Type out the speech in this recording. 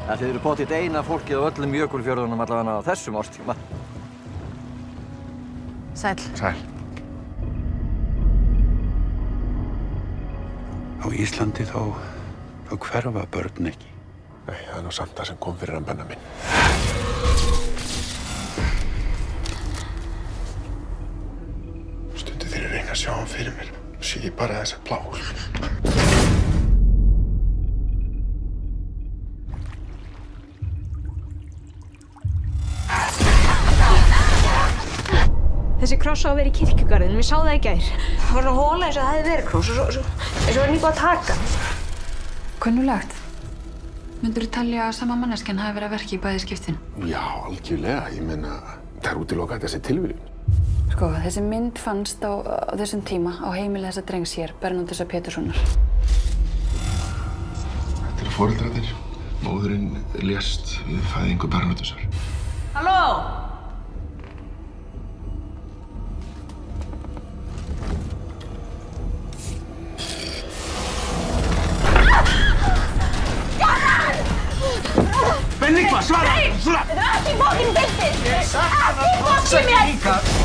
Þið eru pottþétt eina fólkið á öllum jökulfjörðunum allavega á þessum árstíma. Sæll. Sæll. Á Íslandi þá hverfa börn ekki. Nei, það er nú samt það sem kom fyrir hann Benna minn. Stundum þegar ég reyna að sjá hann fyrir mér, sé ég bara þessa bláu. Þessi kross á að vera í kirkjugarðinum, ég sá það í gær. Það var svona hóla eins og það hefði verið kross og svo var nýbúið að taka. Kunnulegt. Myndirðu telja að sama manneskjan hafi verið að verki í bæði skiptin? Já, algjörlega. Ég meina, það er útilokað þessi tilviljun. Sko, þessi mynd fannst á þessum tíma á heimili þessa drengs hér, Bernódusar Péturssonar. Þetta eru foreldrarnir. Móðurinn lést við fæðingu Bernódusar. Halló! Benni, hvað? Svara! Þetta er ekki fokkin byltið! Ekki fokkin mér!